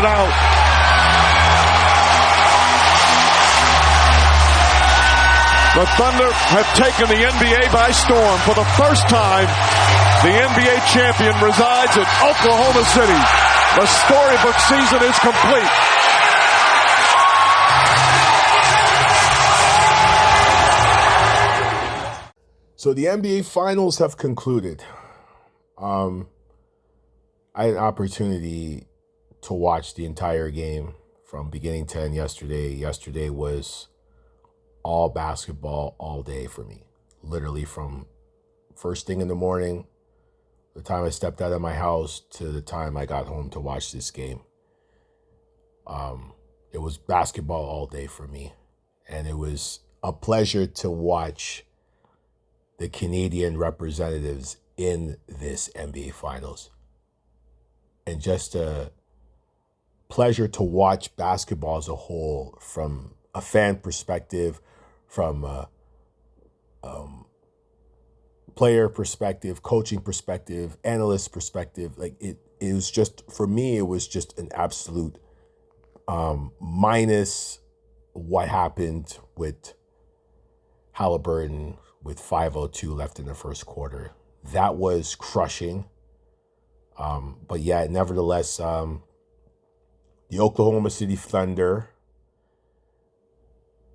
it out. The Thunder have taken the NBA by storm. For the first time, the NBA champion resides in Oklahoma City. The storybook season is complete. So the NBA Finals have concluded. I had an opportunity to watch the entire game from beginning to end yesterday. Yesterday was all basketball all day for me. Literally from first thing in the morning, the time I stepped out of my house, to the time I got home to watch this game. It was basketball all day for me. And it was a pleasure to watch the Canadian representatives in this NBA Finals. And just a pleasure to watch basketball as a whole from a fan perspective, from a player perspective, coaching perspective, analyst perspective. Like it was just, for me, it was just an absolute minus what happened with Halliburton with 5:02 left in the first quarter. That was crushing. But yeah, nevertheless, the Oklahoma City Thunder,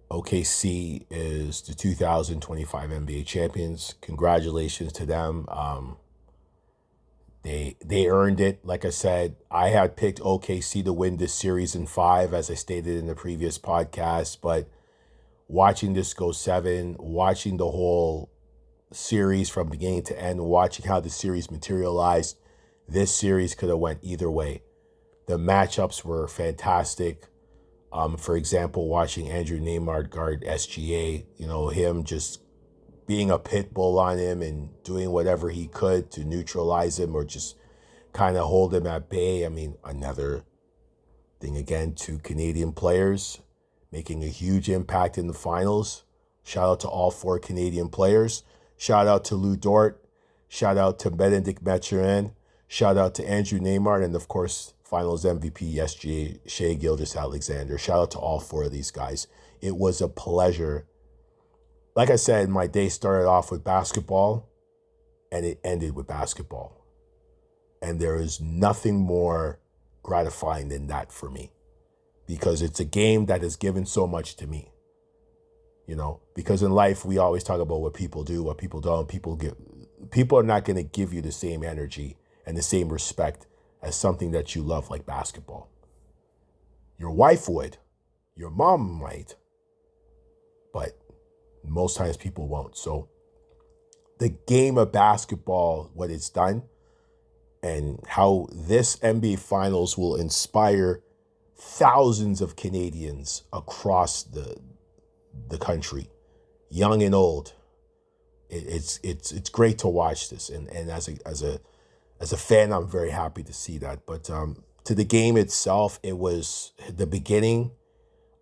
OKC, is the 2025 NBA champions. Congratulations to them. They earned it. Like I said, I had picked OKC to win this series in 5, as I stated in the previous podcast. But watching this go 7, watching the whole series from beginning to end, watching how the series materialized, this series could have went either way. The matchups were fantastic. For example, watching Andrew Nembhard guard SGA, him just being a pit bull on him and doing whatever he could to neutralize him or just kind of hold him at bay. I mean, another thing again, 2 Canadian players making a huge impact in the finals. Shout out to all 4 Canadian players. Shout out to Lou Dort. Shout out to Benedict Mathurin. Shout out to Andrew Nembhard. And of course, Finals MVP SGA, Shai Gilgeous-Alexander. Shout out to all 4 of these guys. It was a pleasure. Like I said, my day started off with basketball and it ended with basketball. And there is nothing more gratifying than that for me, because it's a game that has given so much to me. Because in life, we always talk about what people do, what people don't. People are not going to give you the same energy and the same respect as something that you love, like basketball. Your wife would, your mom might, but most times people won't. So the game of basketball, what it's done, and how this NBA Finals will inspire thousands of Canadians across the country, young and old. It's great to watch this, and as a fan, I'm very happy to see that. But to the game itself, it was the beginning.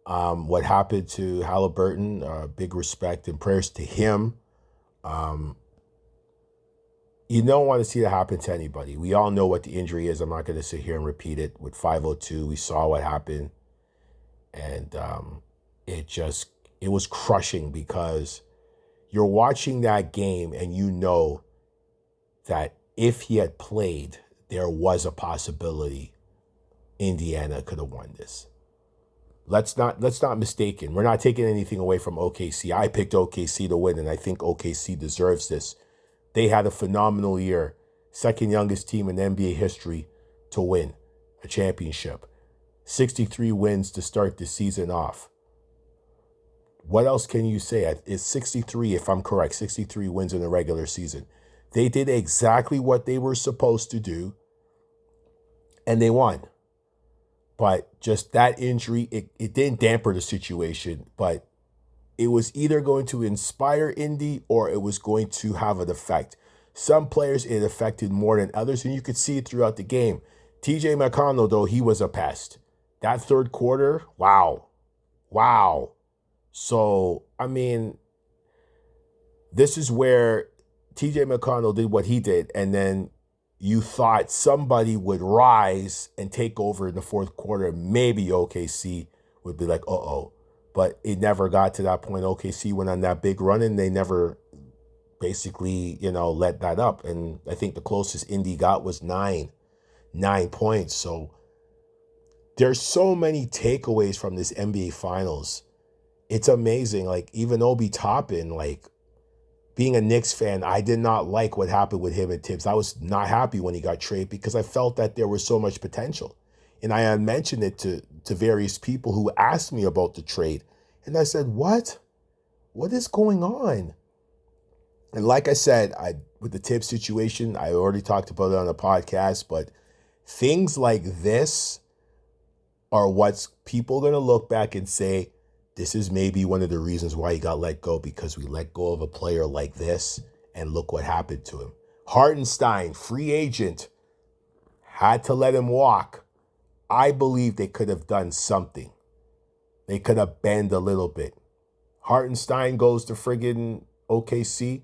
What happened to Halliburton, big respect and prayers to him. You don't want to see that happen to anybody. We all know what the injury is. I'm not going to sit here and repeat it. With 5:02, we saw what happened. And it was crushing, because you're watching that game and you know that if he had played, there was a possibility Indiana could have won this. Let's not mistaken. We're not taking anything away from OKC. I picked OKC to win, and I think OKC deserves this. They had a phenomenal year. Second youngest team in NBA history to win a championship. 63 wins to start the season off. What else can you say? It's 63, if I'm correct, 63 wins in the regular season. They did exactly what they were supposed to do, and they won. But just that injury, it didn't damper the situation, but it was either going to inspire Indy or it was going to have an effect. Some players it affected more than others, and you could see it throughout the game. TJ McConnell, though, he was a pest. That third quarter, wow. So, I mean, this is where TJ McConnell did what he did, and then you thought somebody would rise and take over in the fourth quarter. Maybe OKC would be like, uh-oh. But it never got to that point. OKC went on that big run, and they never basically, let that up. And I think the closest Indy got was 9 points. So there's so many takeaways from this NBA Finals. It's amazing. Like, even Obi Toppin, like, being a Knicks fan, I did not like what happened with him and Tibbs. I was not happy when he got traded because I felt that there was so much potential. And I had mentioned it to various people who asked me about the trade. And I said, what? What is going on? And like I said, with the Tibbs situation, I already talked about it on the podcast, but things like this are what's people going to look back and say, this is maybe one of the reasons why he got let go, because we let go of a player like this, and look what happened to him. Hartenstein, free agent, had to let him walk. I believe they could have done something. They could have bent a little bit. Hartenstein goes to friggin' OKC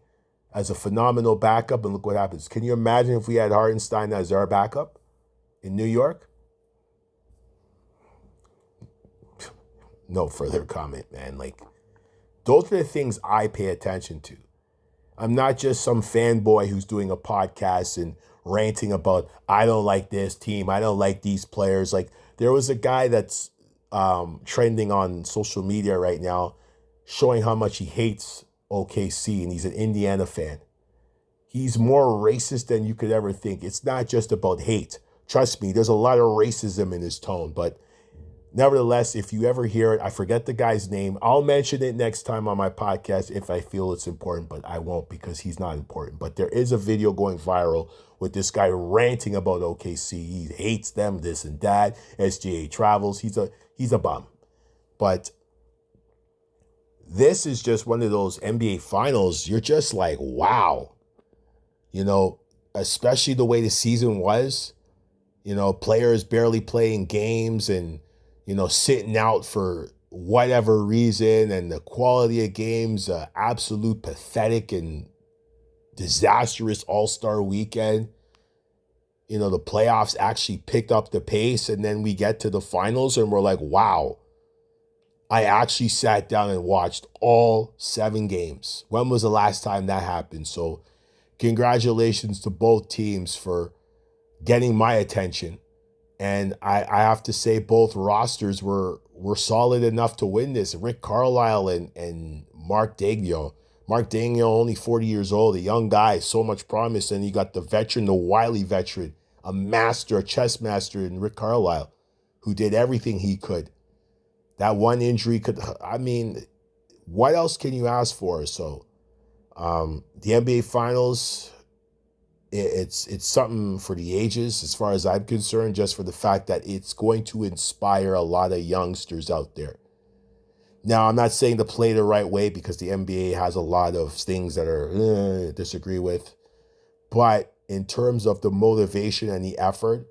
as a phenomenal backup, and look what happens. Can you imagine if we had Hartenstein as our backup in New York? No further comment, man. Like, those are the things I pay attention to. I'm not just some fanboy who's doing a podcast and ranting about, I don't like this team, I don't like these players. Like, there was a guy that's trending on social media right now showing how much he hates OKC, and he's an Indiana fan. He's more racist than you could ever think. It's not just about hate. Trust me, there's a lot of racism in his tone, but nevertheless, if you ever hear it, I forget the guy's name. I'll mention it next time on my podcast if I feel it's important, but I won't because he's not important. But there is a video going viral with this guy ranting about OKC. He hates them, this and that. SGA travels. He's a bum. But this is just one of those NBA Finals. You're just like, wow. Especially the way the season was. Players barely playing games and sitting out for whatever reason, and the quality of games, absolute pathetic and disastrous All-Star weekend. The playoffs actually picked up the pace, and then we get to the finals and we're like, wow, I actually sat down and watched all 7 games. When was the last time that happened? So congratulations to both teams for getting my attention. And I have to say both rosters were solid enough to win this. Rick Carlisle and Mark Daigneault. Mark Daigneault, only 40 years old, a young guy, so much promise. And you got the veteran, the wily veteran, a master, a chess master in Rick Carlisle, who did everything he could. That one injury what else can you ask for? So the NBA Finals, it's something for the ages as far as I'm concerned, just for the fact that it's going to inspire a lot of youngsters out there. Now, I'm not saying to play the right way because the NBA has a lot of things that are disagree with. But in terms of the motivation and the effort,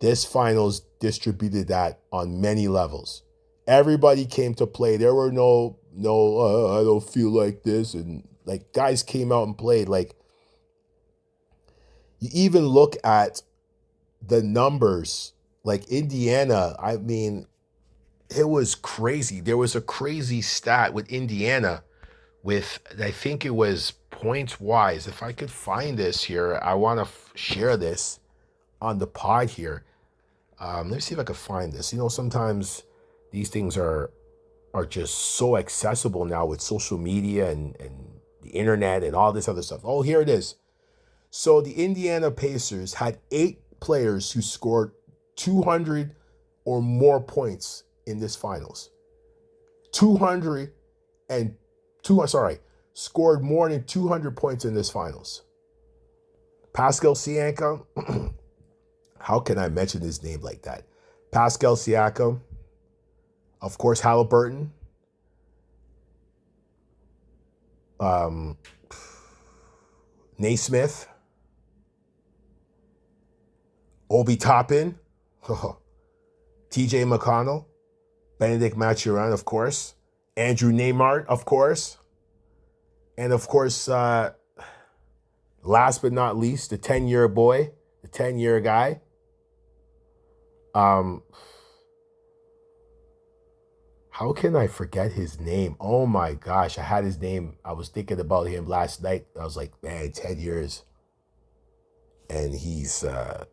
this finals distributed that on many levels. Everybody came to play. There were no, I don't feel like this. And like guys came out and played. Like, you even look at the numbers, like Indiana, it was crazy. There was a crazy stat with Indiana with, I think it was points-wise. If I could find this here, I want to share this on the pod here. Let me see if I can find this. Sometimes these things are just so accessible now with social media and the internet and all this other stuff. Oh, here it is. So the Indiana Pacers had 8 players who scored 200 or more points in this finals. Scored more than 200 points in this finals. Pascal Siakam, how can I mention his name like that? Pascal Siakam, of course, Halliburton, Naismith, Obi Toppin, TJ McConnell, Benedict Mathurin, of course, Andrew Neymar, of course, and of course, last but not least, the 10-year boy, the 10-year guy. How can I forget his name? Oh my gosh, I had his name. I was thinking about him last night. I was like, man, 10 years. And he's, oh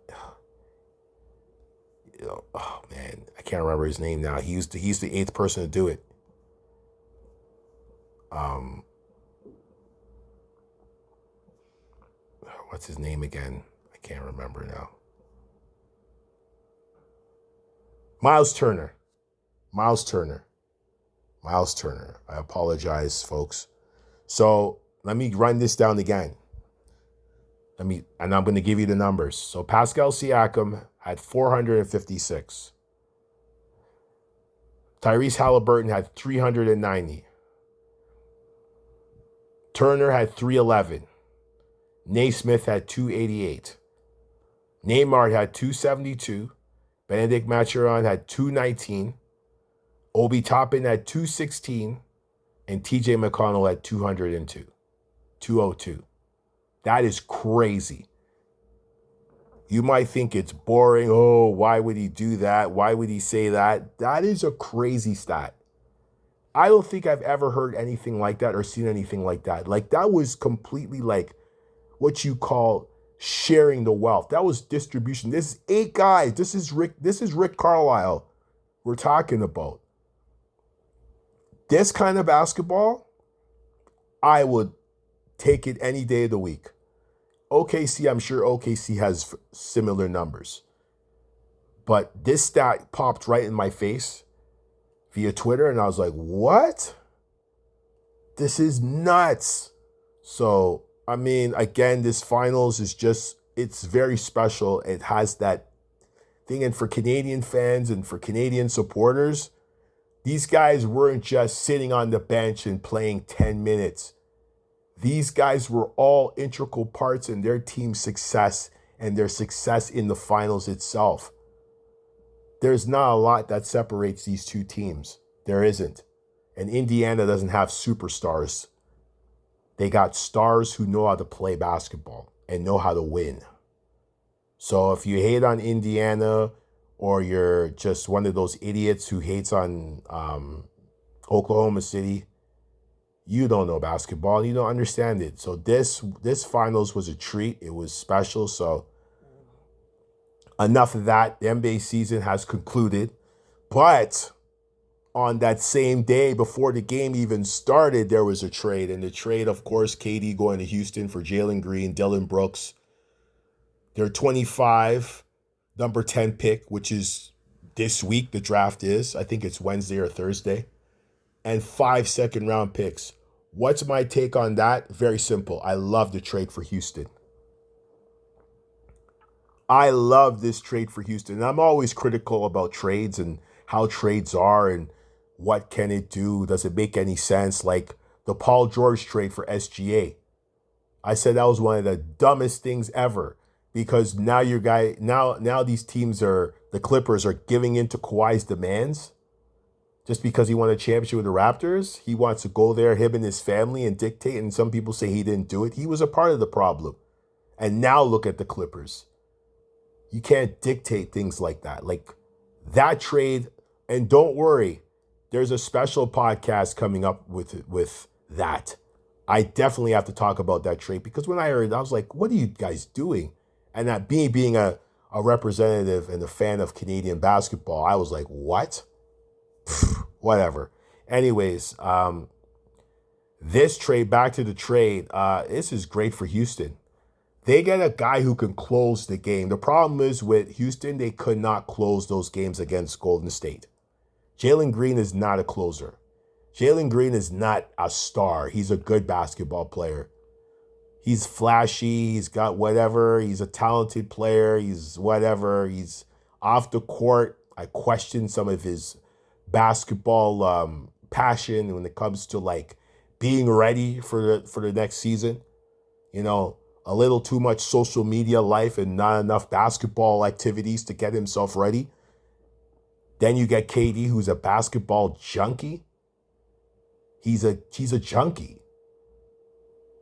man, I can't remember his name now. He's the 8th person to do it. What's his name again? I can't remember now. Miles Turner. I apologize, folks. So let me run this down again. And I'm going to give you the numbers. So Pascal Siakam had 456. Tyrese Halliburton had 390. Turner had 311. Naismith had 288. Neymar had 272. Benedict Mathurin had 219. Obi Toppin had 216. And TJ McConnell had 202. That is crazy. You might think it's boring. Oh, why would he do that? Why would he say that? That is a crazy stat. I don't think I've ever heard anything like that or seen anything like that. Like, that was completely like what you call sharing the wealth. That was distribution. This is 8 guys. This is Rick Carlisle we're talking about. This kind of basketball, I would take it any day of the week. OKC, I'm sure OKC has similar numbers. But this stat popped right in my face via Twitter, and I was like, what? This is nuts. So, I mean, again, this finals is just, it's very special. It has that thing. And for Canadian fans and for Canadian supporters, these guys weren't just sitting on the bench and playing 10 minutes. These guys were all integral parts in their team's success and their success in the finals itself. There's not a lot that separates these two teams. There isn't. And Indiana doesn't have superstars. They got stars who know how to play basketball and know how to win. So if you hate on Indiana, or you're just one of those idiots who hates on Oklahoma City, you don't know basketball. You don't understand it. So this finals was a treat. It was special. So enough of that. The NBA season has concluded. But on that same day, before the game even started, there was a trade. And the trade, of course, KD going to Houston for Jalen Green, Dillon Brooks. Their 25, number 10 pick, which is this week, the draft is. I think it's Wednesday or Thursday. And 5 second-round picks. What's my take on that? Very simple. I love the trade for Houston. I love this trade for Houston. And I'm always critical about trades and how trades are and what can it do? Does it make any sense? Like the Paul George trade for SGA. I said that was one of the dumbest things ever, because now now these teams the Clippers are giving in to Kawhi's demands. Just because he won a championship with the Raptors, he wants to go there, him and his family, and dictate. And some people say he didn't do it. He was a part of the problem. And now look at the Clippers. You can't dictate things like that. Like that trade, and don't worry, there's a special podcast coming up with that. I definitely have to talk about that trade, because when I heard it, I was like, what are you guys doing? And that being a representative and a fan of Canadian basketball, I was like, what? Whatever. Anyways, this trade, back to the trade, this is great for Houston. They get a guy who can close the game. The problem is with Houston, they could not close those games against Golden State. Jalen Green is not a closer. Jalen Green is not a star. He's a good basketball player. He's flashy. He's got whatever. He's a talented player. He's whatever. He's off the court. I question some of his basketball passion when it comes to like being ready for the next season. You know, a little too much social media life and not enough basketball activities to get himself ready. Then you get KD, who's a basketball junkie. He's a junkie.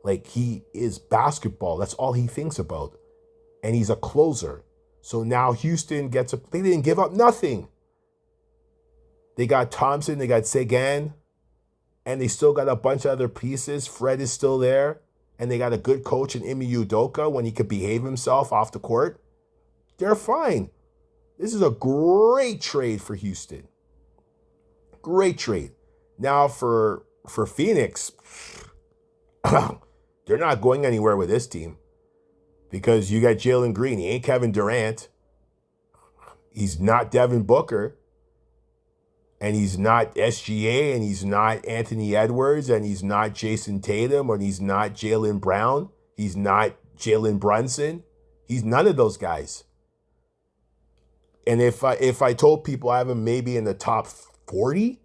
Like, he is basketball. That's all he thinks about. and he's a closer. So now Houston they didn't give up nothing. They got Thompson, they got Seguin, and they still got a bunch of other pieces. Fred is still there, and they got a good coach in Ime Udoka when he could behave himself off the court. They're fine. This is a great trade for Houston. Great trade. Now for Phoenix, they're not going anywhere with this team because you got Jalen Green. He ain't Kevin Durant. He's not Devin Booker. And he's not SGA, and he's not Anthony Edwards, and he's not Jason Tatum, and he's not Jaylen Brown. He's not Jalen Brunson. He's none of those guys. And if I told people I have him maybe in the top 40,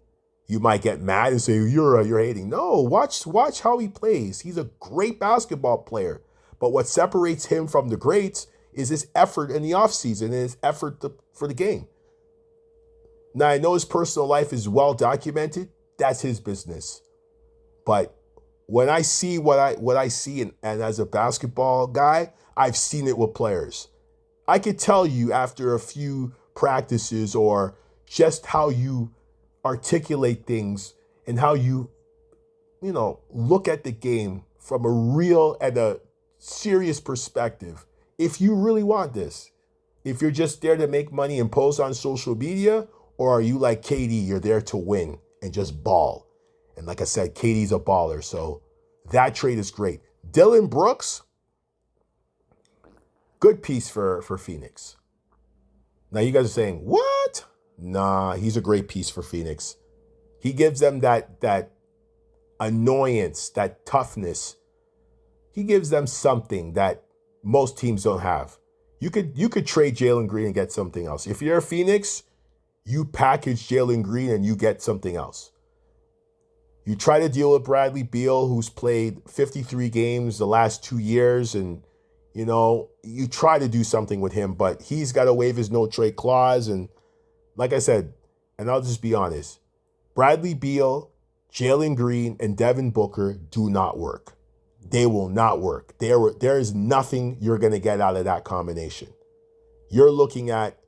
you might get mad and say you're hating. No, watch how he plays. He's a great basketball player. But what separates him from the greats is his effort in the offseason and his effort for the game. Now, I know his personal life is well documented. That's his business. But when I see what I see, and as a basketball guy, I've seen it with players. I could tell you after a few practices or just how you articulate things and how you look at the game from a real and a serious perspective. If you really want this, if you're just there to make money and post on social media, or are you like KD, you're there to win and just ball? And like I said, KD's a baller, so that trade is great. Dylan Brooks, good piece for Phoenix. Now you guys are saying, what? Nah, he's a great piece for Phoenix. He gives them that annoyance, that toughness. He gives them something that most teams don't have. You could trade Jalen Green and get something else. If you're a Phoenix, you package Jalen Green and you get something else. You try to deal with Bradley Beal, who's played 53 games the last 2 years, and you try to do something with him, but he's got to waive his no-trade clause. And like I said, and I'll just be honest, Bradley Beal, Jalen Green, and Devin Booker do not work. They will not work. There is nothing you're going to get out of that combination. You're looking at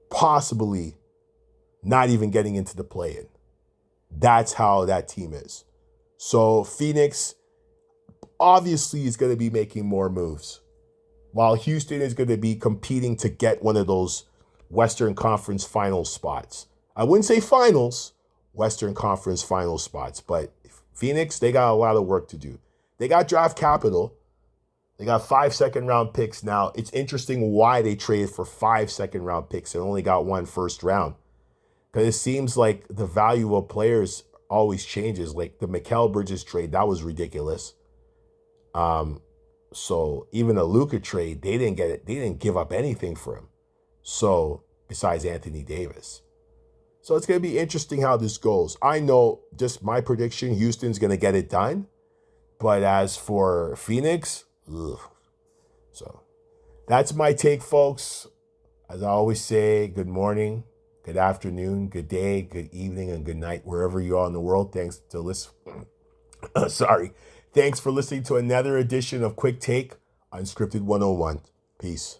possibly not even getting into the play-in. That's how that team is. So Phoenix obviously is going to be making more moves, while Houston is going to be competing to get one of those Western Conference Finals spots. I wouldn't say finals, Western Conference Finals spots, but Phoenix, they got a lot of work to do. They got draft capital. They got 5 second-round picks now. It's interesting why they traded for 5 second-round picks and only got 1 first round. Because it seems like the value of players always changes. Like the Mikal Bridges trade, that was ridiculous. So even the Luka trade, they didn't get it. They didn't give up anything for him. So besides Anthony Davis. So it's going to be interesting how this goes. I know, just my prediction, Houston's going to get it done. But as for Phoenix, ugh. So that's my take, folks. As I always say, good morning, good afternoon, good day, good evening, and good night, wherever you are in the world. Thanks for listening to another edition of Quick Take Unscripted 101. Peace.